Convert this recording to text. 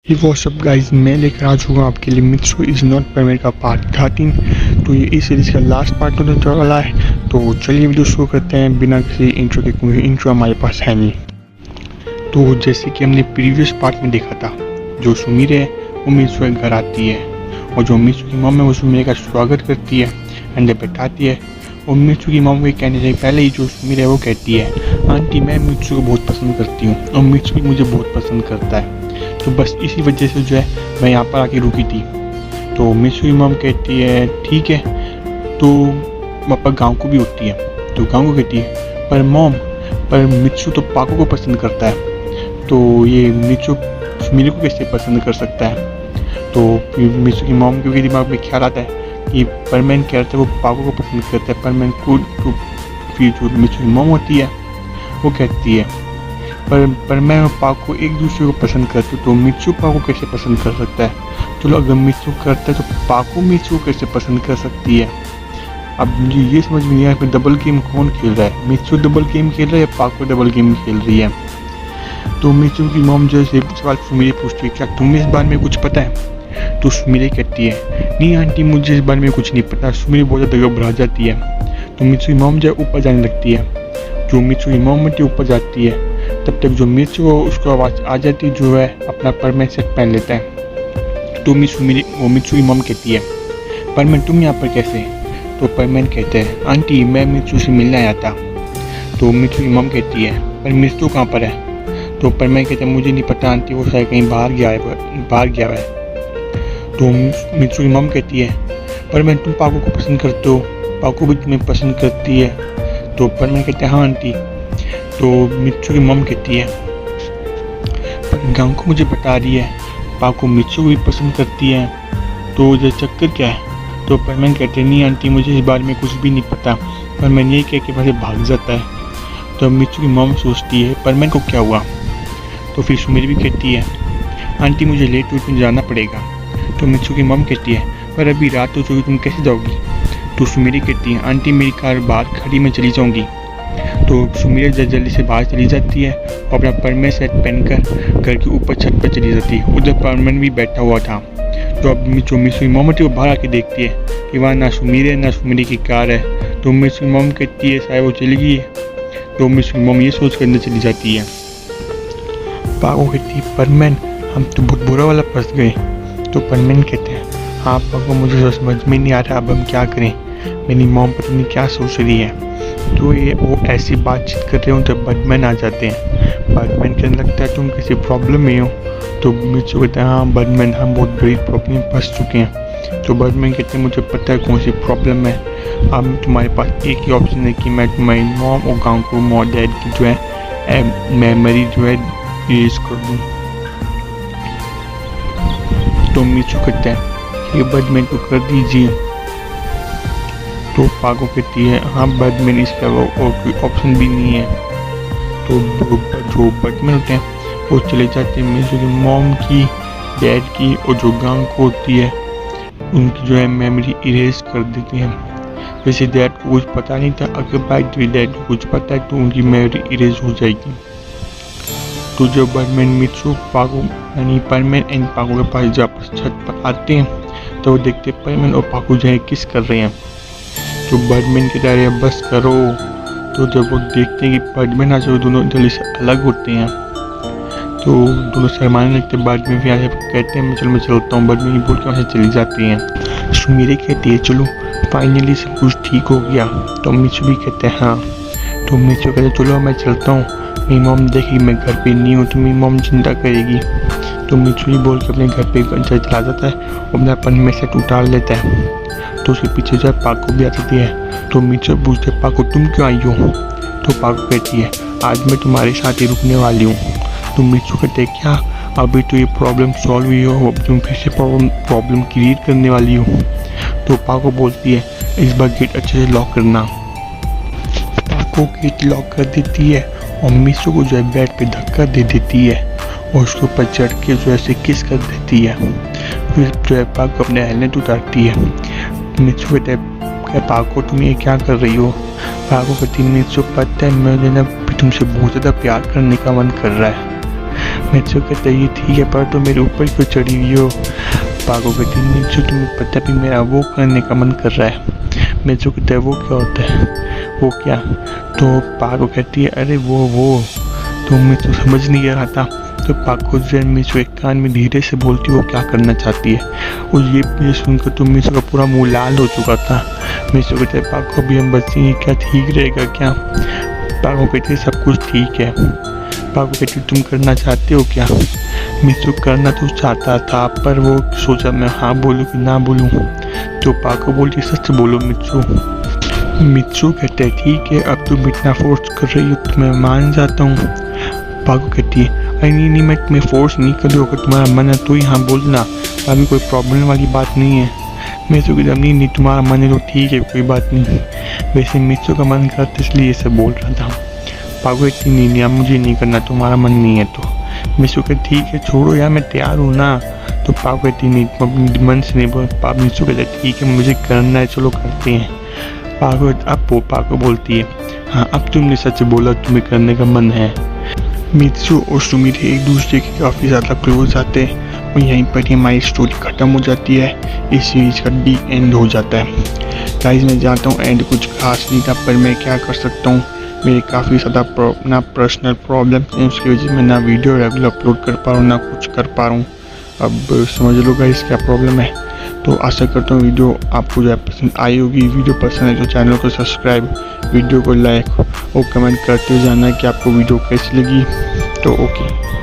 हे WhatsApp guys, मैं लेकर आ चुका हूँ आपके लिए मित्सु इज़ नॉट परमिट का पार्ट 13। तो ये इस सीरीज़ का लास्ट पार्ट होने वाला है। तो चलिए वीडियो शुरू करते हैं बिना किसी इंट्रो के, क्योंकि इंट्रो हमारे पास है नहीं। तो जैसे कि हमने प्रीवियस पार्ट में देखा था, जो सुमीरे है वो मित्सु के घर आती है और जो मित्सु की मॉम है वो सुमीरे का स्वागत करती है, अंदर बैठाती है। और मित्सु की मॉम के कहने से पहले ही जो सुमीरे है वो कहती है, आंटी मैं मित्सु को बहुत पसंद करती हूँ और मित्सु भी मुझे बहुत पसंद करता है। तो बस इसी वजह से जो है मैं यहाँ पर आके रुकी थी। तो मित्सु की मॉम कहती है ठीक है। तो पापा गांव को भी होती है, तो गांव को कहती है पर मॉम, पर मित्सु तो पाको को पसंद करता है, तो ये मित्सु सुमीरे को कैसे पसंद कर सकता है। तो फिर मित्सु की मॉम के दिमाग में ख्याल आता है कि परमैन कह रहा था वो पाको को पसंद करता है। परमैन को तो फिर जो मित्सु की मॉम होती है वो कहती है पर मैं और पाको एक दूसरे को पसंद करते, तो मित्सु पाको कैसे पसंद कर सकता है। चलो अगर मित्सु करता है तो पाको मित्सु कैसे पसंद कर सकती है। अब मुझे ये समझ में नहीं आया कि डबल गेम कौन खेल रहा है, मित्सु डबल गेम खेल रहा है या पाको डबल गेम खेल रही है। तो मित्सु की मॉम जो है सवाल सुमीरे पूछती है, क्या तुम्हें इस बारे में कुछ पता है। तो सुमीरे कहती है नहीं आंटी मुझे इस बारे में कुछ नहीं पता। सुमीरे बहुत ज़्यादा घबरा जाती है। तो मित्सु की मॉम जो है ऊपर जाने लगती है। जो मित्सु की मॉम होती है ऊपर जाती है, तब तक जो मित्सु को उसको आवाज़ आ जाती है, जो है अपना परमैन सेट पहन लेता है। तो मित्सु की मॉम कहती है परमैन तुम यहाँ पर कैसे। तो परमैन कहते हैं आंटी मैं मित्सु से मिलने आया था। तो मित्सु की मॉम कहती है पर मित्सु कहाँ पर है। तो परमैन कहते हैं मुझे नहीं पता आंटी, वो शायद कहीं बाहर गया है। तो मित्सु की मॉम कहती है परमैन तुम पाको को पसंद करते हो, पाको भी तुम्हें पसंद करती है। तो परमैन कहते हैं हाँ आंटी। तो मित्सु की मॉम कहती है पर गांव को मुझे बता रही है पाको मित्सु को भी पसंद करती है, तो ये चक्कर क्या है। तो परमैन कहते हैं नहीं आंटी मुझे इस बारे में कुछ भी नहीं पता। परमैन ये कह के वहाँ से भाग जाता है। तो मित्सु की मॉम सोचती है परमैन को क्या हुआ। तो फिर सुमीरे भी कहती है आंटी मुझे लेट हुई जाना पड़ेगा। तो मित्सु की मॉम कहती है पर अभी रात हो चुकी तुम कैसे जाओगी। तो सुमीरे कहती है आंटी मेरी कार बाहर खड़ी मैं चली जाऊँगी। तो सुमीरे जल्दी से बाहर चली जाती है और अपना परमैन सेट पहनकर घर के ऊपर छत पर चली जाती है। उधर परमैन भी बैठा हुआ था। तो अब जो मित्सु की मॉम होती है वो बाहर आके देखती है कि वहाँ ना सुमीरे की कार है। तो मित्सु की मॉम कहती है शायद वो चली गई है। तो मित्सु की मॉम ये सोच कर अंदर चली जाती है। पाको कहती है परमैन हम तो बहुत बुरा वाला फंस गए। तो परमैन कहते हैं हाँ पाको मुझे तो समझ में नहीं आ रहा अब हम क्या करें, मेरी मॉम पता नहीं क्या सोच रही है। तो ये वो ऐसी बातचीत कर रहे हो तो बर्डमैन आ जाते हैं। बर्डमैन कहने लगता है तुम किसी प्रॉब्लम में हो। तो मित्सु कहते हैं हाँ बर्डमैन हम बहुत बड़ी प्रॉब्लम में फंस चुके हैं। तो बर्डमैन कहते हैं मुझे पता है कौन सी प्रॉब्लम है। अब तुम्हारे पास एक ही ऑप्शन है कि मैं तुम्हारी मॉम और गाँव को मॉम डैड की जो है मेमोरी जो है इरेज कर दूँ। तो मित्सु कहते हैं ये बर्डमैन को कर दीजिए। तो पाको कहती है हाँ बर्डमैन इसके अलावा और कोई ऑप्शन भी नहीं है। तो जो बर्डमैन होते हैं वो चले जाते हैं मित्सु की मॉम की, डैड की और जो गांव को होती है उनकी जो है मेमोरी इरेज कर देते हैं। वैसे डैड को कुछ पता नहीं था, अगर बाई डैड को कुछ पता है तो उनकी मेमोरी इरेज हो जाएगी। तो जब बर्डमैन मित्सु पाको यानी परमैन एंड पाको के पास जब छत पर आते हैं तो वो देखते परमैन और पाको जो है किस कर रहे हैं। तो बर्डमैन के दायरे बस करो। तो जब वो देखते हैं कि बर्डमैन आज दोनों जल्दी से अलग होते हैं तो दोनों शर्माने लगते हैं। बर्डमैन फिर कहते हैं मैं चलता हूँ। बर्डमैन बोल के वहाँ से चली जाती हैं। सुमीरे कहती है चलो फाइनली सब कुछ ठीक हो गया। तो मित्सु भी कहते हैं हाँ। तो मित्सु कहते चलो मैं चलता हूँ, मेरी मॉम देखेगी मैं घर पे नहीं हूँ तो मेरी मॉम चिंता करेगी। तो मित्सु ही बोल के अपने घर पे चला जाता है और अपना परमैन सेट उतार लेता है। तो उसके पीछे जो है पाको भी आ जाती है। तो मित्सु पूछते है पाको तुम क्यों आई हो। तो पाको कहती है आज मैं तुम्हारे साथ ही रुकने वाली हूँ। तो मित्सु कहते हैं क्या अभी तो ये प्रॉब्लम सॉल्व हुई हो, अब तुम फिर से प्रॉब्लम क्रिएट करने वाली हो। तो पाको बोलती है इस बार गेट अच्छे से लॉक करना। पाको गेट लॉक कर देती है और मित्सु को जो है बेड पे धक्का दे देती है और उसके ऊपर चढ़ के जो है किस कर देती है। फिर जो है पाको अपने हेलमेट उतारती है। मित्सु कहते हैं पाको तुम ये क्या कर रही हो। पाको कहती है मित्सु पता है मुझे ना तुमसे बहुत ज़्यादा प्यार करने का मन कर रहा है। मित्सु कहता है ये ठीक है पर तो मेरे ऊपर क्यों चढ़ी हुई हो। पाको कहती है मित्सु तुम्हें पता भी मेरा वो करने का मन कर रहा है। मित्सु कहता है वो क्या होता है, वो क्या। तो पाको कहती है अरे वो तो मित्सु समझ नहीं रहा था। तो पाको जो मित्सु एक कान में धीरे से बोलती वो क्या करना चाहती है। और ये सुनकर तो मित्सु का पूरा मुंह लाल हो चुका था। मित्सु कहते हैं पाको भी हम बचेंगे क्या, ठीक रहेगा क्या। पाको कहते सब कुछ ठीक है। पाको कहती तुम करना चाहते हो क्या। मित्सु करना तो चाहता था पर वो सोचा मैं हाँ बोलूँ कि ना बोलूँ। तो पाको बोलती सच बोलो मित्सु। मित्सु कहते हैं ठीक है अब तुम इतना फोर्स कर रही हो तो मैं मान जाता हूँ। पाको कहती है अरे नहीं मैं तुम्हें फोर्स नहीं कर दूँ, अगर तुम्हारा मन है तो ही हाँ बोलना, अभी कोई प्रॉब्लम वाली बात नहीं है। मित्सु कहता नहीं तुम्हारा मन है तो ठीक है कोई बात नहीं। वैसे मित्सु का मन करता इसलिए ये सब बोल रहा था। पाको कहती नहीं अब मुझे नहीं करना, तुम्हारा मन नहीं है तो। मित्सु कहती ठीक है छोड़ो यार मैं तैयार हूँ ना। तो पाको कहती नहीं तुम अपने मन से नहीं बोल। मित्सु कहता ठीक है मुझे करना है चलो करते हैं। पाको बोलती है हाँ अब तुमने सच बोला तुम्हें करने का मन है। मित्सु और सुमित एक दूसरे के काफ़ी ज़्यादा क्लोज आते हैं और यहीं पर ही हमारी स्टोरी ख़त्म हो जाती है। इस सीरीज़ का डी एंड हो जाता है। गाइस मैं जानता हूँ एंड कुछ खास नहीं था पर मैं क्या कर सकता हूँ, मेरे काफ़ी ज़्यादा ना पर्सनल प्रॉब्लम है उसकी वजह से मैं ना वीडियो रेगुलर अपलोड कर पा रहा हूँ ना कुछ कर पा रहा हूँ। अब समझ लो गाइस क्या प्रॉब्लम है। तो आशा करता हूँ वीडियो आपको जो है पसंद आई होगी। वीडियो पसंद है तो चैनल को सब्सक्राइब, वीडियो को लाइक और कमेंट करते हुए जानना कि आपको वीडियो कैसी लगी। तो ओके।